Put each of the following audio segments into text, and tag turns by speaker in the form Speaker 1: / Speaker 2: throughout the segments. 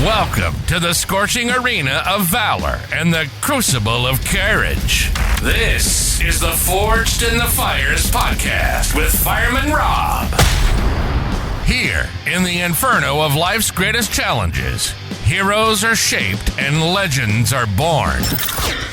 Speaker 1: Welcome to the scorching arena of valor and the crucible of courage. This is the Forged in the Fires podcast with Fireman Rob. Here, in the inferno of life's greatest challenges, heroes are shaped and legends are born.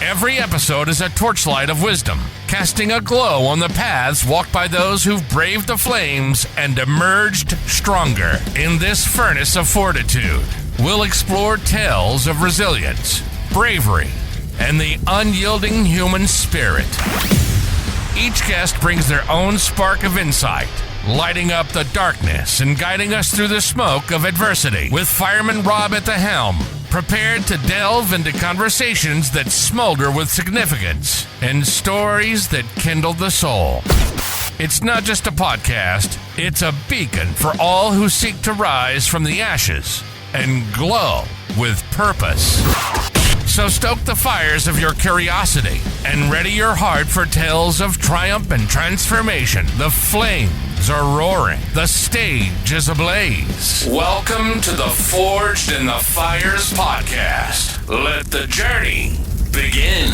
Speaker 1: Every episode is a torchlight of wisdom, casting a glow on the paths walked by those who've braved the flames and emerged stronger. In this furnace of fortitude, we'll explore tales of resilience, bravery, and the unyielding human spirit. Each guest brings their own spark of insight, lighting up the darkness and guiding us through the smoke of adversity. With Fireman Rob at the helm, prepared to delve into conversations that smolder with significance and stories that kindle the soul. It's not just a podcast, it's a beacon for all who seek to rise from the ashes and glow with purpose. So stoke the fires of your curiosity and ready your heart for tales of triumph and transformation. The flames are roaring. The stage is ablaze. Welcome to the Forged in the Fires podcast. Let the journey begin.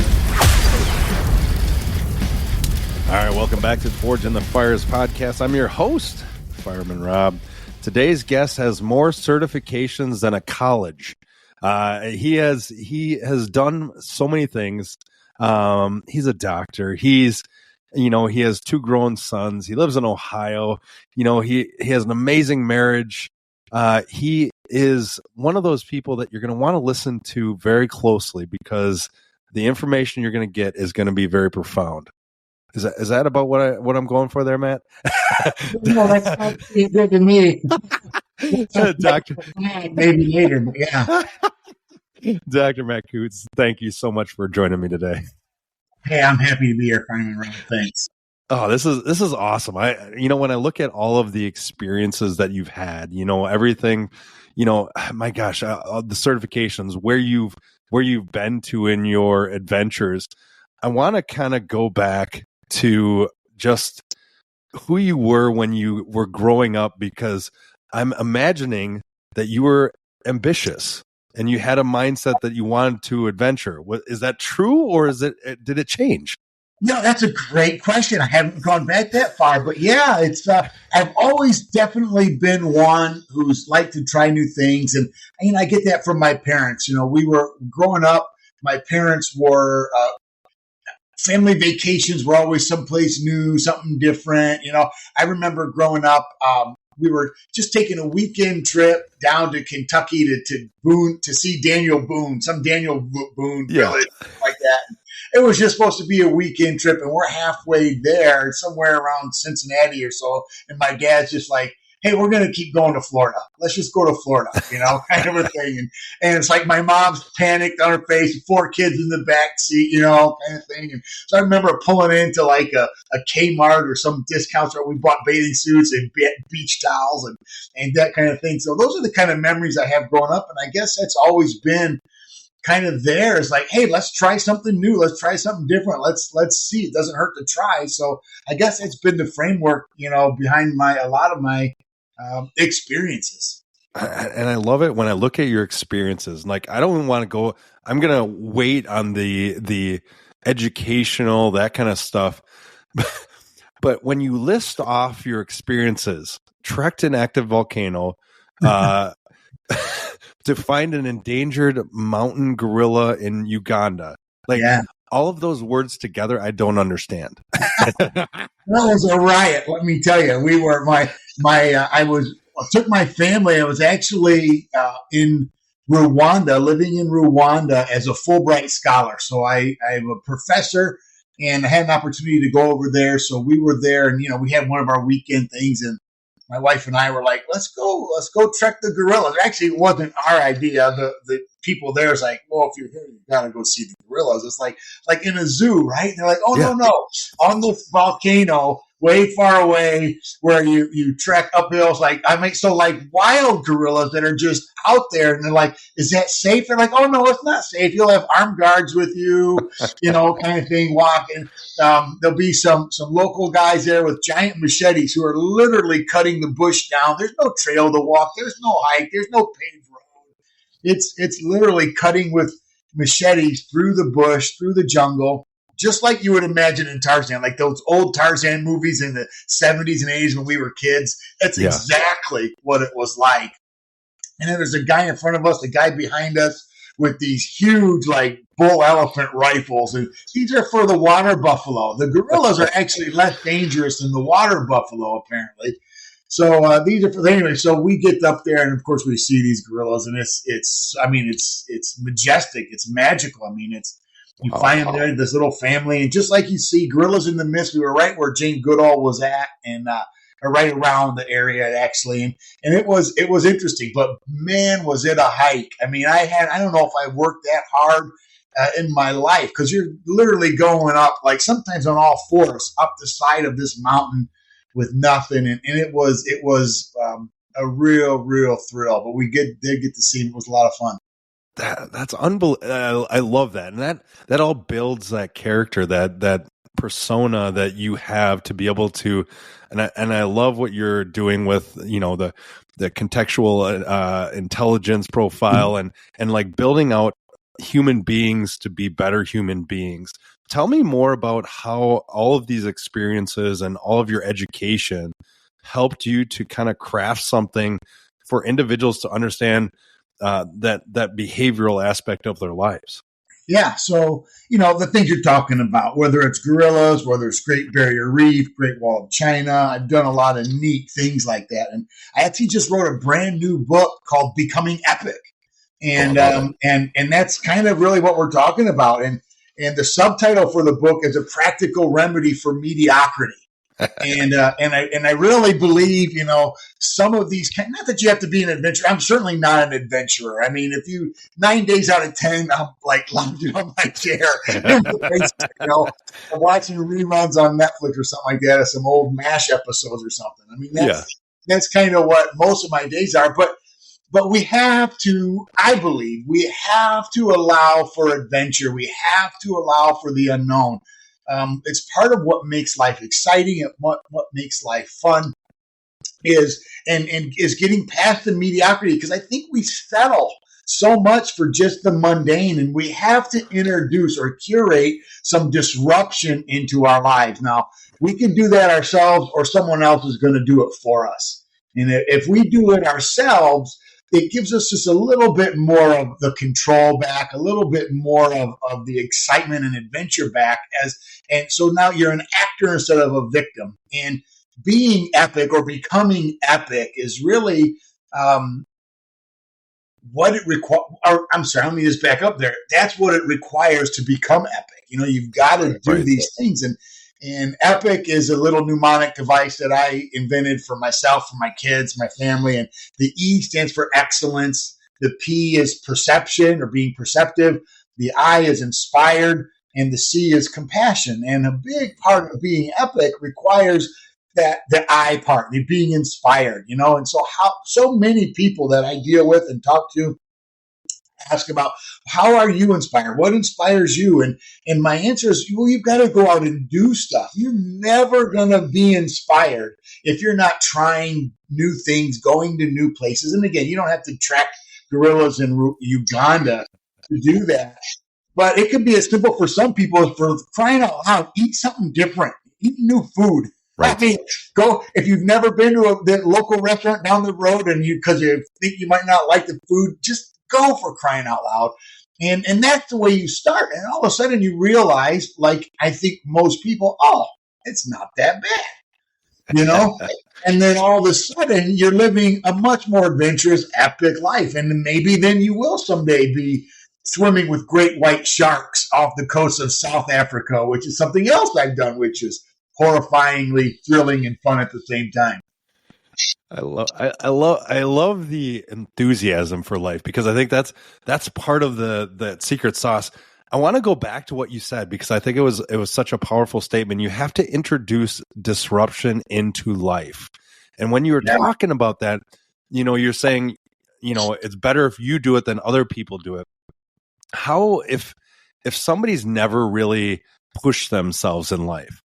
Speaker 2: All right, welcome back to the Forged in the Fires podcast. I'm your host, Fireman Rob. Today's guest has more certifications than a college. He has done so many things. He's a doctor. He has two grown sons. He lives in Ohio. He has an amazing marriage. He is one of those people that you're going to want to listen to very closely because the information you're going to get is going to be very profound. Is that about what I'm going for there, Matt?
Speaker 3: No, that's good to me.
Speaker 2: Doctor,
Speaker 3: maybe later, but yeah.
Speaker 2: Dr. Matt Kutz, thank you so much for joining me today.
Speaker 3: Hey, I'm happy to be here, Fireman Rob. Thanks.
Speaker 2: Oh, this is awesome. When I look at all of the experiences that you've had, everything, my gosh, the certifications, where you've been to in your adventures, I want to kind of go back to just who you were when you were growing up, because I'm imagining that you were ambitious and you had a mindset that you wanted to adventure. Is that true, or did it change?
Speaker 3: No, that's a great question. I haven't gone back that far, but yeah, it's I've always definitely been one who's liked to try new things, and I get that from my parents. We were growing up. My parents were family vacations were always someplace new, something different. I remember growing up. We were just taking a weekend trip down to Kentucky to Boone to see Daniel Boone, some Daniel Boone village like that. It was just supposed to be a weekend trip, and we're halfway there, somewhere around Cincinnati or so. And my dad's just like, "Hey, we're going to keep going to Florida. Let's just go to Florida," kind of a thing. And it's like my mom's panicked on her face, 4 kids in the back seat, kind of thing. And so I remember pulling into like a Kmart or some discount store. We bought bathing suits and beach towels and that kind of thing. So those are the kind of memories I have growing up. And I guess that's always been kind of there. It's like, hey, let's try something new. Let's try something different. Let's see. It doesn't hurt to try. So I guess it's been the framework, behind a lot of my experiences.
Speaker 2: And I love it when I look at your experiences. Like, I don't even want to go. I'm going to wait on the educational, that kind of stuff. But when you list off your experiences, trekked an active volcano, to find an endangered mountain gorilla in Uganda, all of those words together, I don't understand.
Speaker 3: That was a riot, let me tell you. We were I took my family. I was actually in Rwanda, living in Rwanda as a Fulbright scholar. So I'm a professor, and I had an opportunity to go over there. So we were there, and we had one of our weekend things, and my wife and I were like, let's go trek the gorillas. Actually, it wasn't our idea. The people there is like, well, if you're here, you got to go see the gorillas. It's like in a zoo, right? And they're like, oh, yeah. No. On the volcano, way far away, where you trek up hills, like wild gorillas that are just out there. And they're like, is that safe? They're like, oh, no, it's not safe. You'll have armed guards with you, kind of thing, walking. There'll be some local guys there with giant machetes who are literally cutting the bush down. There's no trail to walk. There's no hike. There's no paved road. It's literally cutting with machetes through the bush, through the jungle, just like you would imagine in Tarzan, like those old Tarzan movies in the 70s and 80s when we were kids. That's exactly what it was like. And then there's a guy in front of us, a guy behind us with these huge, like, bull elephant rifles. And these are for the water buffalo. The gorillas are actually less dangerous than the water buffalo, apparently. So these are for anyway. So we get up there, and of course we see these gorillas, and it's majestic, it's magical. I mean, you find them there, this little family, and just like you see Gorillas in the Mist, we were right where Jane Goodall was at, and right around the area actually, and it was interesting. But man, was it a hike! I mean, I don't know if I worked that hard in my life, because you're literally going up, like sometimes on all fours, up the side of this mountain with nothing, and it was a real thrill. But we did get to see it. It was a lot of fun.
Speaker 2: That's unbelievable. I love that, and that all builds that character, that persona that you have to be able to, and I love what you're doing with the contextual intelligence profile, and like building out human beings to be better human beings. Tell me more about how all of these experiences and all of your education helped you to kind of craft something for individuals to understand that behavioral aspect of their lives.
Speaker 3: Yeah. So, the things you're talking about, whether it's gorillas, whether it's Great Barrier Reef, Great Wall of China, I've done a lot of neat things like that. And I actually just wrote a brand new book called Becoming Epic. And that's kind of really what we're talking about. And the subtitle for the book is A Practical Remedy for Mediocrity. And I really believe, some of these, not that you have to be an adventurer. I'm certainly not an adventurer. I mean, if 9 days out of 10, I'm like lounging on my chair, watching reruns on Netflix or something like that, or some old MASH episodes or something. I mean, that's kind of what most of my days are. But we have to, I believe, allow for adventure. We have to allow for the unknown. It's part of what makes life exciting, and what makes life fun is getting past the mediocrity, because I think we settle so much for just the mundane, and we have to introduce or curate some disruption into our lives. Now, we can do that ourselves, or someone else is going to do it for us. And if we do it ourselves, it gives us just a little bit more of the control back, a little bit more of the excitement and adventure back. And so now you're an actor instead of a victim. And being epic or becoming epic is really what it requires. I'm sorry, let me just back up there. That's what it requires to become epic. You've got to do these things. And epic is a little mnemonic device that I invented for myself, for my kids, my family. And the E stands for excellence. The P is perception, or being perceptive. The I is inspired. And the C is compassion. And a big part of being epic requires that the I part, the being inspired, And so many people that I deal with and talk to ask about, how are you inspired? What inspires you? And my answer is, you've got to go out and do stuff. You're never going to be inspired if you're not trying new things, going to new places. And again, you don't have to track gorillas in Uganda to do that. But it could be as simple for some people as, for crying out loud, eat something different, eat new food. Right. I mean, go, if you've never been to the local restaurant down the road, and because you think you might not like the food, just go, for crying out loud. And that's the way you start. And all of a sudden you realize, like I think most people, it's not that bad, And then all of a sudden you're living a much more adventurous, epic life. And maybe then you will someday be swimming with great white sharks off the coast of South Africa, which is something else I've done, which is horrifyingly thrilling and fun at the same time.
Speaker 2: I love the enthusiasm for life, because I think that's part of the secret sauce. I want to go back to what you said, because I think it was such a powerful statement. You have to introduce disruption into life. And when you were talking about that, you're saying, it's better if you do it than other people do it. How, if somebody's never really pushed themselves in life,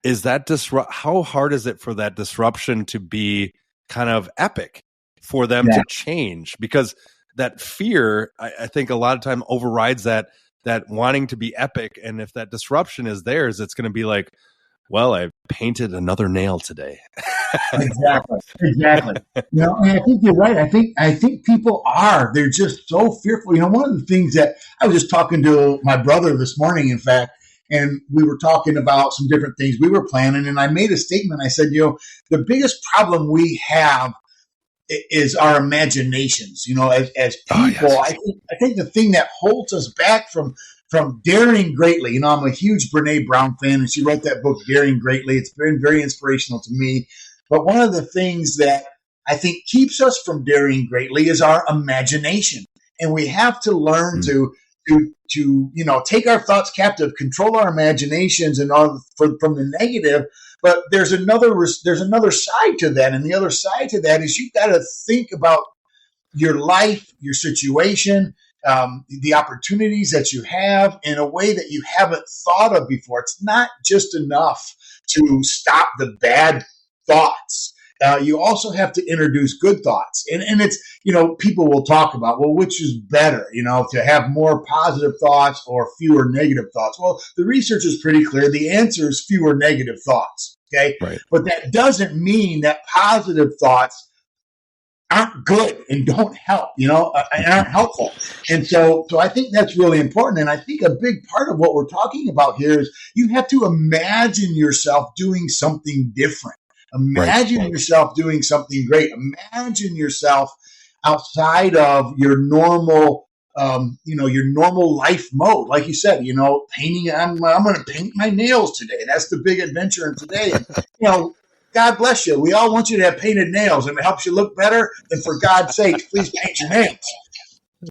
Speaker 2: is that how hard is it for that disruption to be kind of epic, for them to change? Because that fear, I think a lot of time overrides that wanting to be epic. And if that disruption is theirs, it's going to be like, well, I painted another nail today.
Speaker 3: Exactly. And I think you're right. I think people they're just so fearful. One of the things that I was just talking to my brother this morning, in fact, and we were talking about some different things we were planning. And I made a statement. I said, the biggest problem we have is our imaginations, as people.
Speaker 2: Oh, yes.
Speaker 3: I think the thing that holds us back from daring greatly, I'm a huge Brene Brown fan, and she wrote that book, Daring Greatly. It's been very inspirational to me. But one of the things that I think keeps us from daring greatly is our imagination. And we have to learn to take our thoughts captive, control our imaginations and all from the negative. But there's another side to that. And the other side to that is you've got to think about your life, your situation, the opportunities that you have in a way that you haven't thought of before. It's not just enough to stop the bad thoughts. You also have to introduce good thoughts. And it's, people will talk about, well, which is better, to have more positive thoughts or fewer negative thoughts. Well, the research is pretty clear. The answer is fewer negative thoughts. Okay.
Speaker 2: Right.
Speaker 3: But that doesn't mean that positive thoughts aren't good and don't help, and aren't helpful. And so I think that's really important. And I think a big part of what we're talking about here is you have to imagine yourself doing something different. Imagine yourself doing something great. Imagine yourself outside of your normal, your normal life mode. Like you said, painting. I'm going to paint my nails today. That's the big adventure in today. And, God bless you. We all want you to have painted nails, and it helps you look better. And for God's sake, please paint your nails.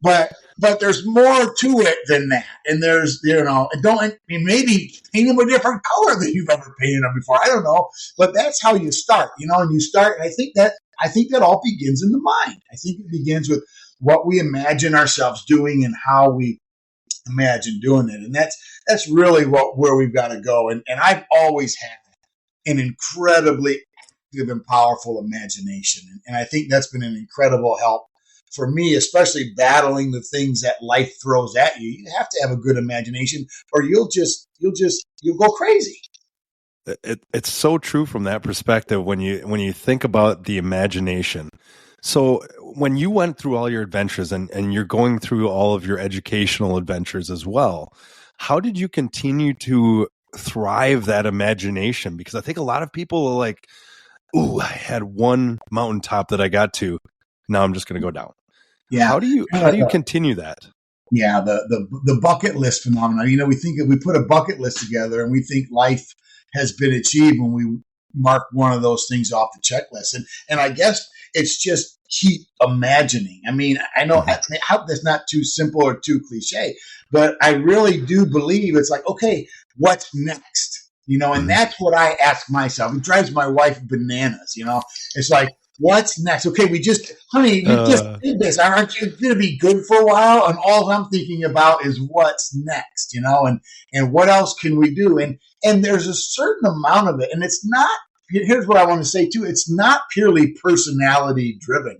Speaker 3: But there's more to it than that. And there's, maybe paint them a different color than you've ever painted them before. I don't know. But that's how you start, and you start. And I think that all begins in the mind. I think it begins with what we imagine ourselves doing and how we imagine doing it. And that's really where we've got to go. And I've always had an incredibly active and powerful imagination. And I think that's been an incredible help for me, especially battling the things that life throws at you. You have to have a good imagination or you'll go crazy.
Speaker 2: It's so true from that perspective when you think about the imagination. So when you went through all your adventures and you're going through all of your educational adventures as well, how did you continue to thrive that imagination? Because I think a lot of people are like, ooh, I had one mountaintop that I got to. Now I'm just going to go down.
Speaker 3: Yeah.
Speaker 2: How do you continue that?
Speaker 3: Yeah. The bucket list phenomenon. We put a bucket list together and we think life has been achieved when we mark one of those things off the checklist. And I guess it's just keep imagining. I mean, I know that's not too simple or too cliche, but I really do believe it's like, okay, what's next? And that's what I ask myself. It drives my wife bananas. It's like, what's next? Okay, we just did this. Aren't you going to be good for a while? And all I'm thinking about is what's next, and what else can we do? And there's a certain amount of it. And it's not, here's what I want to say too. It's not purely personality driven.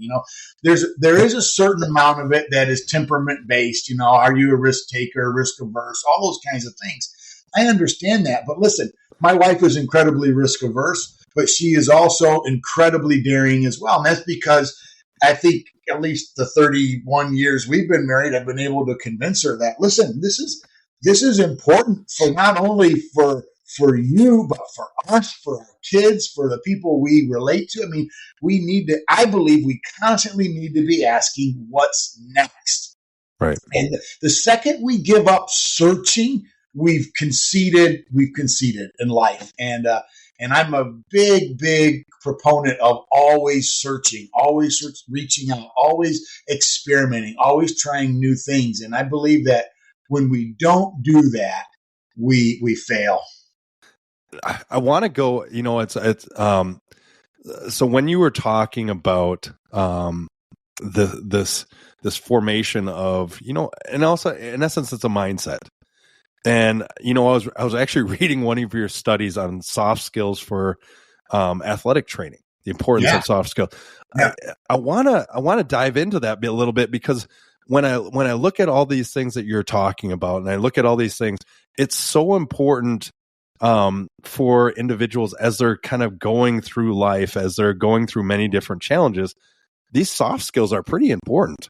Speaker 3: There is a certain amount of it that is temperament based. Are you a risk taker, risk averse, all those kinds of things. I understand that. But listen, my wife is incredibly risk averse, but she is also incredibly daring as well. And that's because I think at least the 31 years we've been married, I've been able to convince her that, listen, this is important for not only for you, but for us, for our kids, for the people we relate to. I mean, I believe we constantly need to be asking what's next.
Speaker 2: Right.
Speaker 3: And the second we give up searching, we've conceded in life. And I'm a big proponent of always searching, reaching out, always experimenting, always trying new things. And I believe that when we don't do that, we fail.
Speaker 2: I want to go, so when you were talking about this formation of, and also in essence, it's a mindset. And, I was actually reading one of your studies on soft skills for athletic training. the importance of soft skills.
Speaker 3: Yeah.
Speaker 2: I want to dive into that a little bit, because when I look at all these things that you're talking about, and I look at all these things, it's so important for individuals as they're kind of going through life, as they're going through many different challenges. These soft skills are pretty important.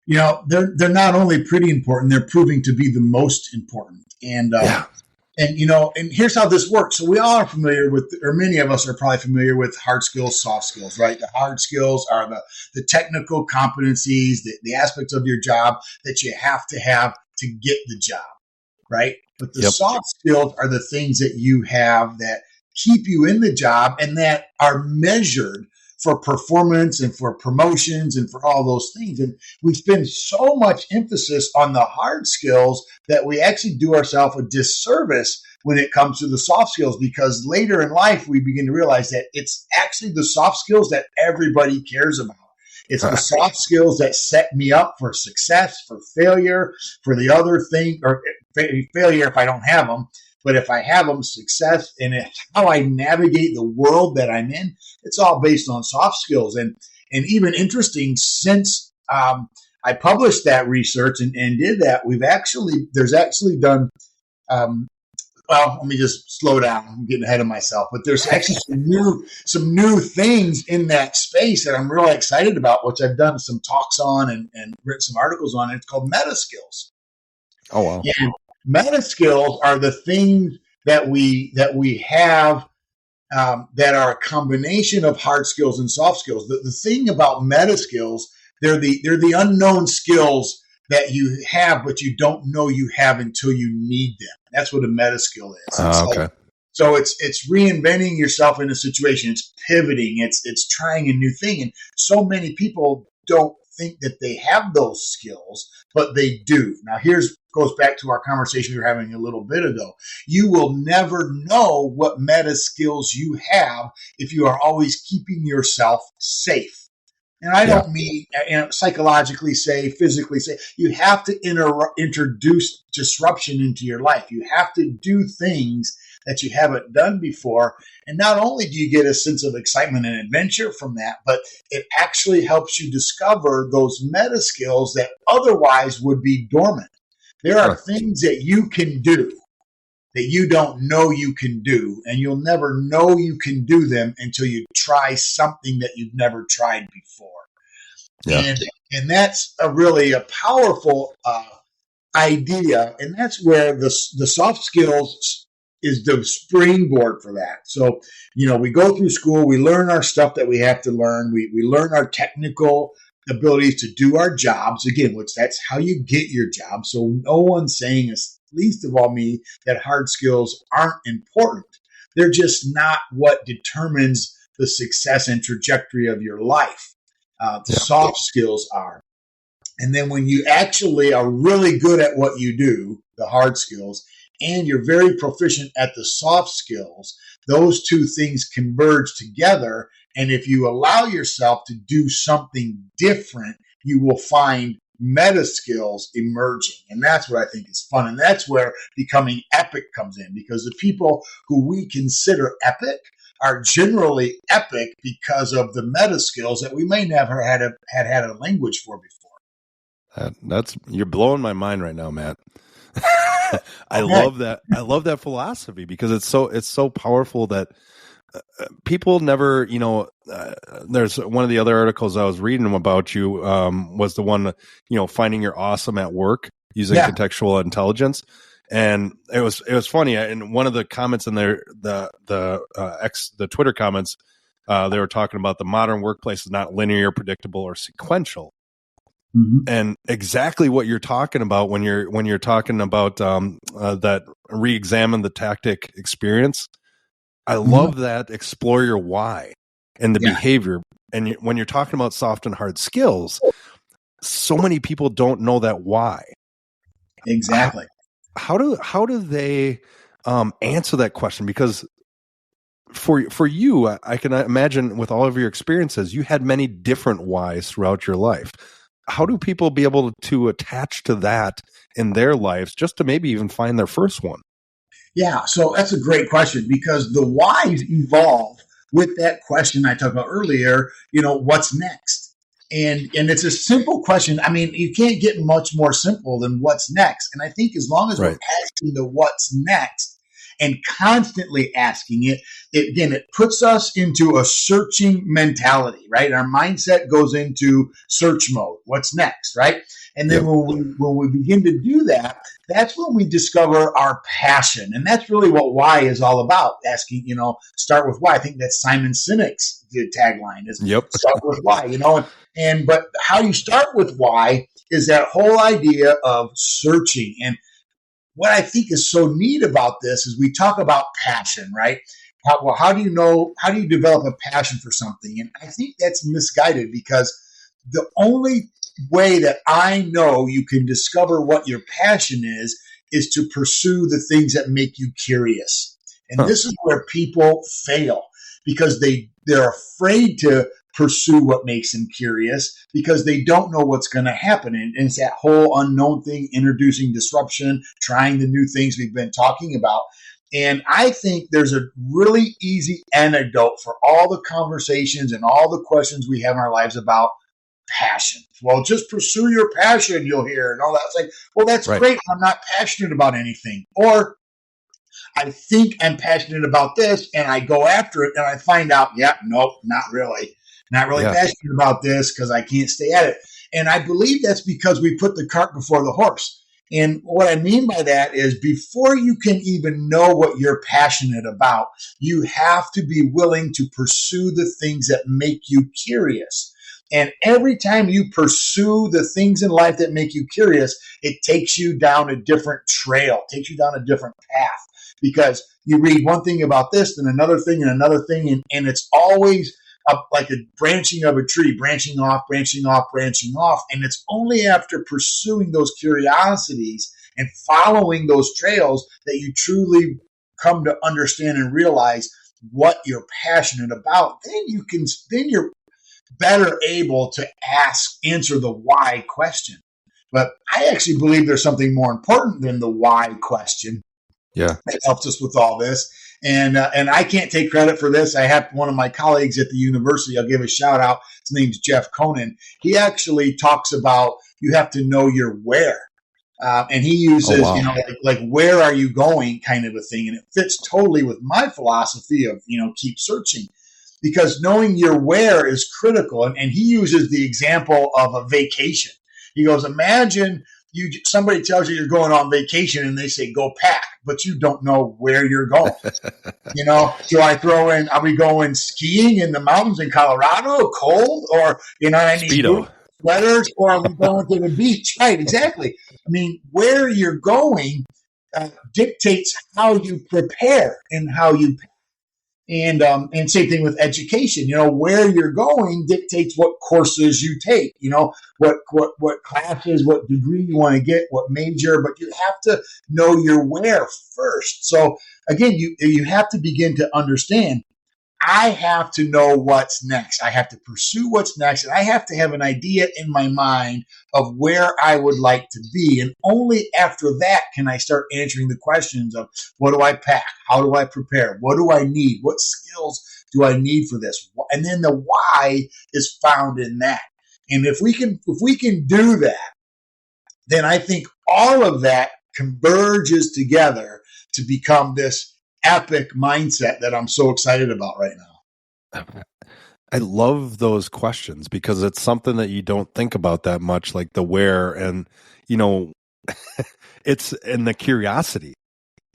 Speaker 3: They're not only pretty important, they're proving to be the most important. And and here's how this works. So we all are familiar with, or many of us are probably familiar with, hard skills, soft skills, right? The hard skills are the technical competencies, the aspects of your job that you have to get the job, right? But the soft skills are the things that you have that keep you in the job and that are measured for performance and for promotions and for all those things. And we spend so much emphasis on the hard skills that we actually do ourselves a disservice when it comes to the soft skills, because later in life, we begin to realize that it's actually the soft skills that everybody cares about. It's the soft skills that set me up for success, for failure, for the other thing, or failure if I don't have them. But if I have them, success, and it's how I navigate the world that I'm in. It's all based on soft skills. And even interesting, since I published that research and did that, there's actually done, let me just slow down. I'm getting ahead of myself. But there's actually some new things in that space that I'm really excited about, which I've done some talks on and written some articles on. It's called meta skills.
Speaker 2: Oh, wow.
Speaker 3: And meta skills are the things that we have that are a combination of hard skills and soft skills. The thing about meta skills, they're the unknown skills that you have, but you don't know you have until you need them. That's what a meta skill is.
Speaker 2: Okay.
Speaker 3: So it's reinventing yourself in a situation. It's pivoting. It's trying a new thing. And so many people don't think that they have those skills, but they do. Now, goes back to our conversation we were having a little bit ago. You will never know what meta skills you have if you are always keeping yourself safe. And I don't mean psychologically safe, physically safe. You have to introduce disruption into your life. You have to do things that you haven't done before. And not only do you get a sense of excitement and adventure from that, but it actually helps you discover those meta skills that otherwise would be dormant. There are things that you can do that you don't know you can do, and you'll never know you can do them until you try something that you've never tried before. Yeah. And that's really a powerful idea, and that's where the soft skills is the springboard for that. So, we go through school, we learn our stuff that we have to learn, we learn our technical abilities to do our jobs, again, which that's how you get your job. So no one's saying, least of all me, that hard skills aren't important. They're just not what determines the success and trajectory of your life. Soft skills are. And then when you actually are really good at what you do, the hard skills, and you're very proficient at the soft skills, those two things converge together. And if you allow yourself to do something different, you will find meta skills emerging. And that's what I think is fun. And that's where becoming epic comes in, because the people who we consider epic are generally epic because of the meta skills that we may never had a language for before.
Speaker 2: You're blowing my mind right now, Matt. I love that. I love that philosophy, because it's so powerful that people never, there's one of the other articles I was reading about you was the one, finding you're awesome at work using contextual intelligence. And it was funny. And one of the comments in there, the Twitter comments, they were talking about the modern workplace is not linear, predictable, or sequential. Mm-hmm. And exactly what you're talking about when you're talking about that re-examine the tactic experience. I love that. Explore your why and the behavior. And when you're talking about soft and hard skills, so many people don't know that why.
Speaker 3: Exactly.
Speaker 2: How do they answer that question? Because for you, I can imagine with all of your experiences, you had many different whys throughout your life. How do people be able to attach to that in their lives just to maybe even find their first one?
Speaker 3: Yeah, so that's a great question, because the whys evolve with that question I talked about earlier, what's next? And it's a simple question. I mean, you can't get much more simple than what's next. And I think as long as we're asking the what's next and constantly asking it, it puts us into a searching mentality, right? Our mindset goes into search mode. What's next, right? And then when we begin to do that, that's when we discover our passion. And that's really what why is all about. Asking, start with why. I think that's Simon Sinek's tagline is start with why, but how you start with why is that whole idea of searching. And what I think is so neat about this is we talk about passion, right? How do you develop a passion for something? And I think that's misguided, because the only way that I know you can discover what your passion is to pursue the things that make you curious. And this is where people fail, because they're afraid to pursue what makes them curious because they don't know what's going to happen. And it's that whole unknown thing, introducing disruption, trying the new things we've been talking about. And I think there's a really easy antidote for all the conversations and all the questions we have in our lives about passion. Well, just pursue your passion, you'll hear, and all that. It's like, well, that's great. I'm not passionate about anything. Or I think I'm passionate about this, and I go after it, and I find out, nope, not really. Not really passionate about this because I can't stay at it. And I believe that's because we put the cart before the horse. And what I mean by that is before you can even know what you're passionate about, you have to be willing to pursue the things that make you curious. And every time you pursue the things in life that make you curious, it takes you down a different trail, takes you down a different path, because you read one thing about this, then another thing, and another thing, and it's always like a branching of a tree, branching off. And it's only after pursuing those curiosities and following those trails that you truly come to understand and realize what you're passionate about. Then you're better able to answer the why question. But I actually believe there's something more important than the why question. That helps us with all this. And I can't take credit for this. I have one of my colleagues at the university. I'll give a shout out. His name's Jeff Conan. He actually talks about you have to know your where. And he uses, like where are you going kind of a thing. And it fits totally with my philosophy of, keep searching, because knowing your where is critical. And he uses the example of a vacation. He goes, imagine somebody tells you you're going on vacation and they say, go pack, but you don't know where you're going. Do I throw in, are we going skiing in the mountains in Colorado, cold, or, I need sweaters, or are we going to the beach? Right, exactly. I mean, where you're going dictates how you prepare and how you pack. And same thing with education. Where you're going dictates what courses you take. What classes, what degree you want to get, what major. But you have to know your where first. So again, you have to begin to understand. I have to know what's next. I have to pursue what's next, and I have to have an idea in my mind of where I would like to be. And only after that can I start answering the questions of what do I pack? How do I prepare? What do I need? What skills do I need for this? And then the why is found in that. And if we can do that, then I think all of that converges together to become this epic mindset that I'm so excited about right now.
Speaker 2: I love those questions because it's something that you don't think about that much, like the where and, it's in the curiosity.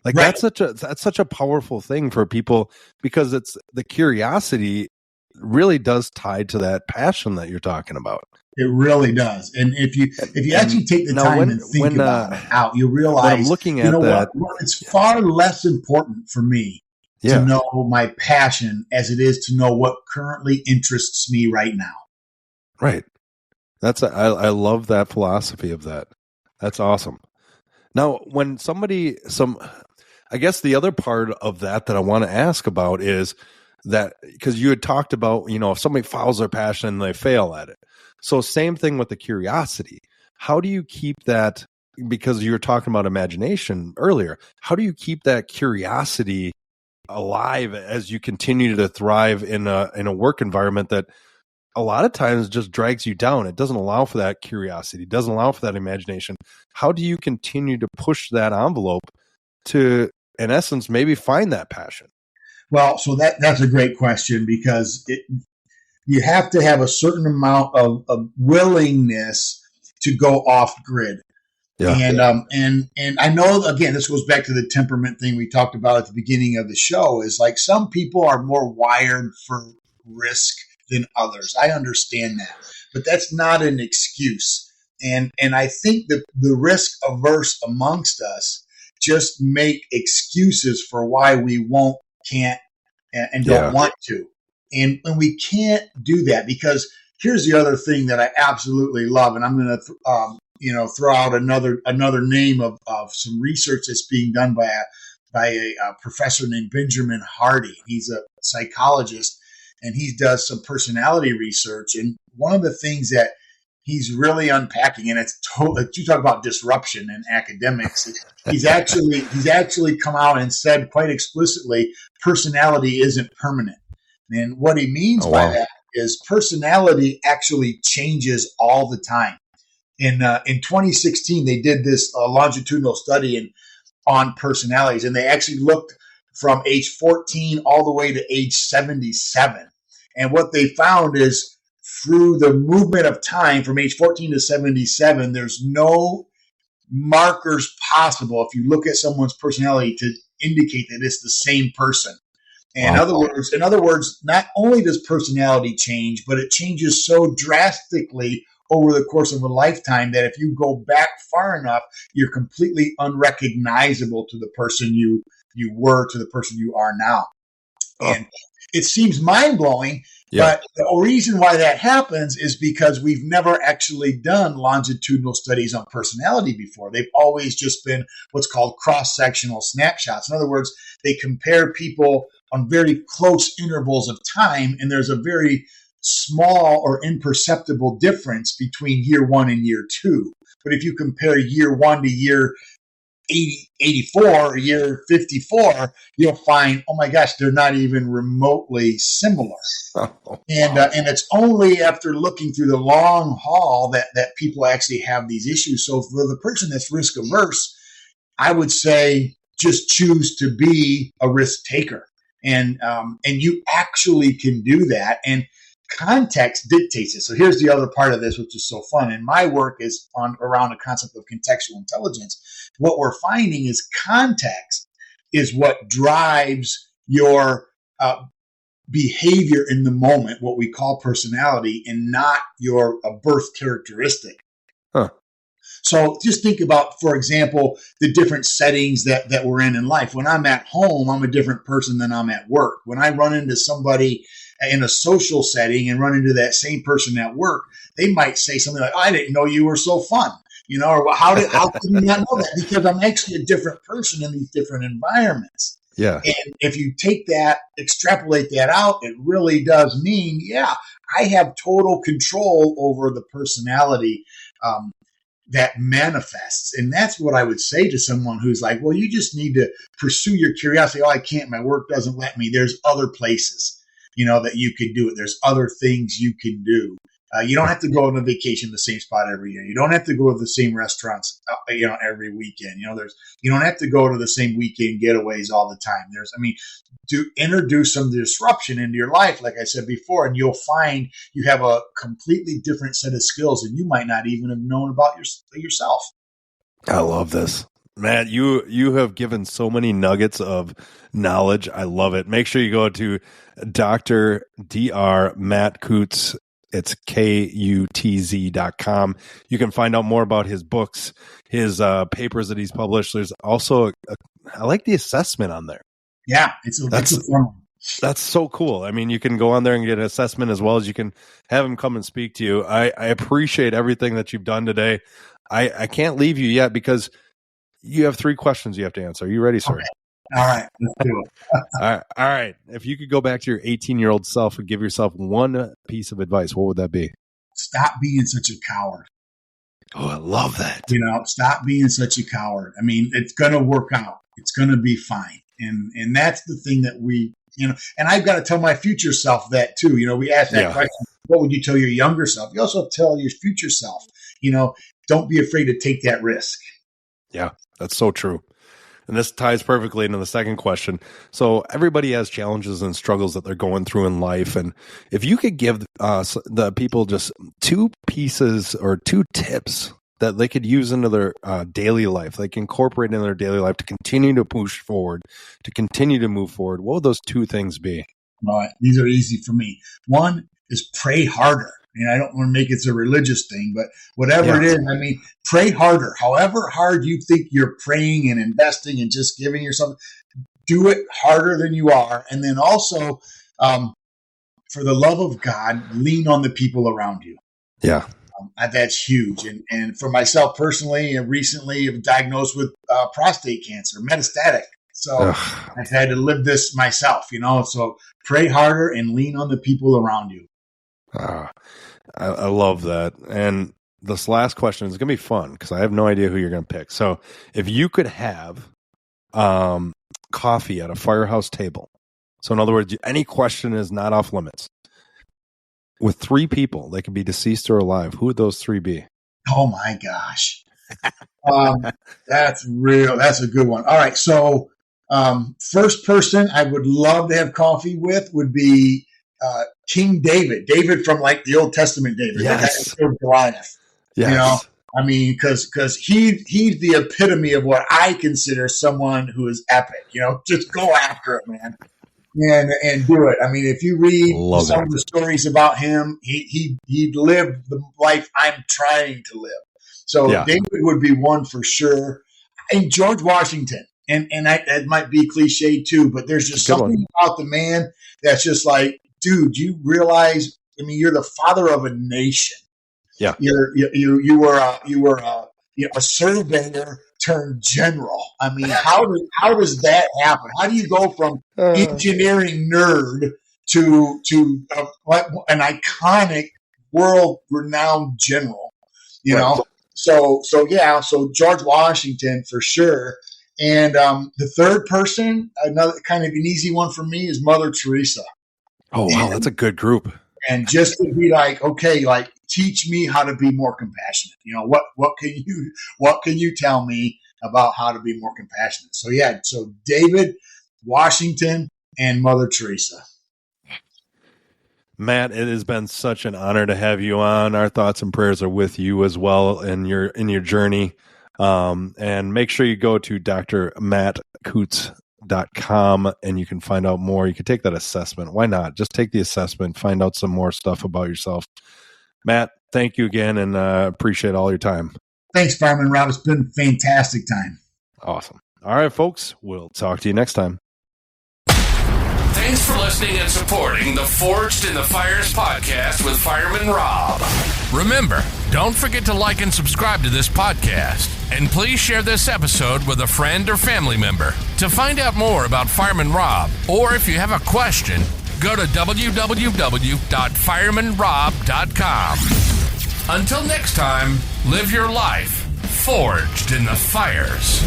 Speaker 2: Like that's such a powerful thing for people, because it's the curiosity really does tie to that passion that you're talking about.
Speaker 3: It really does. And if you actually take the time and think about it out, you realize,
Speaker 2: I'm looking at that,
Speaker 3: it's far less important for me to know my passion as it is to know what currently interests me right now.
Speaker 2: Right. I love that philosophy of that. That's awesome. Now, when I guess the other part of that I want to ask about is that, because you had talked about, if somebody follows their passion and they fail at it. So same thing with the curiosity. How do you keep that, because you were talking about imagination earlier, how do you keep that curiosity alive as you continue to thrive in a work environment that a lot of times just drags you down. It doesn't allow for that curiosity. It doesn't allow for that imagination. How do you continue to push that envelope to, in essence, maybe find that passion?
Speaker 3: Well, so that's a great question, because you have to have a certain amount of willingness to go off grid. Yeah. And I know, again, this goes back to the temperament thing we talked about at the beginning of the show, is like some people are more wired for risk than others. I understand that, but that's not an excuse. And I think that the risk averse amongst us just make excuses for why we won't, can't, and don't want to. And we can't do that, because here's the other thing that I absolutely love. And I'm going to, throw out another name of some research that's being done by a professor named Benjamin Hardy. He's a psychologist, and he does some personality research. And one of the things that he's really unpacking, and it's you talk about disruption in academics. He's actually come out and said quite explicitly, personality isn't permanent. And what he means by that is personality actually changes all the time. In 2016, they did this longitudinal study on personalities, and they actually looked from age 14 all the way to age 77. And what they found is, through the movement of time from age 14 to 77, there's no markers possible if you look at someone's personality to indicate that it's the same person. And in other words, not only does personality change, but it changes so drastically over the course of a lifetime that if you go back far enough, you're completely unrecognizable to the person you were to the person you are now. And it seems mind-blowing, but the reason why that happens is because we've never actually done longitudinal studies on personality before. They've always just been what's called cross-sectional snapshots. In other words, they compare people on very close intervals of time, and there's a very small or imperceptible difference between year 1 and year 2. But if you compare year 1 to year 84 or year 54, you'll find, oh my gosh, they're not even remotely similar. And it's only after looking through the long haul that people actually have these issues. So for the person that's risk averse, I would say just choose to be a risk taker. And you actually can do that. And context dictates it. So here's the other part of this, which is so fun. And my work is around the concept of contextual intelligence. What we're finding is context is what drives your behavior in the moment, what we call personality, and not your birth characteristic. Huh. So just think about, for example, the different settings that we're in life. When I'm at home, I'm a different person than I'm at work. When I run into somebody in a social setting and run into that same person at work, they might say something like, I didn't know you were so fun. Or how could you not know that? Because I'm actually a different person in these different environments. Yeah. And if you take that, extrapolate that out, it really does mean, I have total control over the personality that manifests. And that's what I would say to someone who's like, well, you just need to pursue your curiosity. Oh, I can't. My work doesn't let me. There's other places, that you can do it. There's other things you can do. You don't have to go on a vacation to the same spot every year. You don't have to go to the same restaurants, every weekend. You don't have to go to the same weekend getaways all the time. To introduce some disruption into your life, like I said before, and you'll find you have a completely different set of skills that you might not even have known about yourself.
Speaker 2: I love this. Matt, you have given so many nuggets of knowledge. I love it. Make sure you go to Dr. Matt Kutz. It's KUTZ.com. You can find out more about his books, his papers that he's published. There's also, I like the assessment on there.
Speaker 3: Yeah, it's a fun one.
Speaker 2: That's so cool. You can go on there and get an assessment as well as you can have him come and speak to you. I appreciate everything that you've done today. I can't leave you yet because you have 3 questions you have to answer. Are you ready, sir?
Speaker 3: Okay. All right, let's do it.
Speaker 2: All right. If you could go back to your 18-year-old self and give yourself one piece of advice, what would that be?
Speaker 3: Stop being such a coward.
Speaker 2: Oh, I love that.
Speaker 3: Stop being such a coward. It's going to work out. It's going to be fine. And that's the thing that we, and I've got to tell my future self that too. We asked that question, what would you tell your younger self? You also tell your future self, don't be afraid to take that risk.
Speaker 2: Yeah, that's so true. And this ties perfectly into the second question. So everybody has challenges and struggles that they're going through in life. And if you could give the people just 2 pieces or 2 tips that they could use into their daily life, they can incorporate in their daily life to continue to push forward, to continue to move forward, what would those 2 things be?
Speaker 3: All right, these are easy for me. One is pray harder. I don't want to make it a religious thing, but whatever it is, pray harder. However hard you think you're praying and investing and just giving yourself, do it harder than you are. And then also, for the love of God, lean on the people around you.
Speaker 2: Yeah.
Speaker 3: That's huge. And for myself personally, recently I'm diagnosed with prostate cancer, metastatic. So I've had to live this myself, so pray harder and lean on the people around you.
Speaker 2: I love that. And this last question is going to be fun because I have no idea who you're going to pick. So if you could have coffee at a firehouse table, so in other words, any question is not off limits, with 3 people, they could be deceased or alive, who would those 3 be?
Speaker 3: Oh my gosh. That's real. That's a good one. All right. So first person I would love to have coffee with would be King David from like the Old Testament David.
Speaker 2: Yes.
Speaker 3: That guy killed Goliath.
Speaker 2: Yes.
Speaker 3: Because he's the epitome of what I consider someone who is epic. Just go after it, man, and do it. If you read some of the stories about him, he lived the life I'm trying to live. So David would be one for sure, and George Washington. And that might be cliche too, but there's just something about the man that's just like, dude, you realize, you're the father of a nation. Yeah. You were a surveyor turned general. How does that happen? How do you go from engineering nerd to an iconic world renowned general, So George Washington for sure. And the third person, another kind of an easy one for me, is Mother Teresa.
Speaker 2: Oh, wow. That's a good group.
Speaker 3: And just to be like, okay, like teach me how to be more compassionate. What can you tell me about how to be more compassionate? So David, Washington, and Mother Teresa.
Speaker 2: Matt, it has been such an honor to have you on. Our thoughts and prayers are with you as well in your journey. And make sure you go to drmattkutz.com and you can find out more. You can take that assessment. Why not? Just take the assessment, find out some more stuff about yourself. Matt, thank you again, and appreciate all your time.
Speaker 3: Thanks, Fireman Rob. It's been a fantastic time.
Speaker 2: Awesome. All right, folks, we'll talk to you next time.
Speaker 1: Thanks for listening and supporting the Forged in the Fires podcast with Fireman Rob. Remember, don't forget to like and subscribe to this podcast. And please share this episode with a friend or family member. To find out more about Fireman Rob, or if you have a question, go to www.firemanrob.com. Until next time, live your life forged in the fires.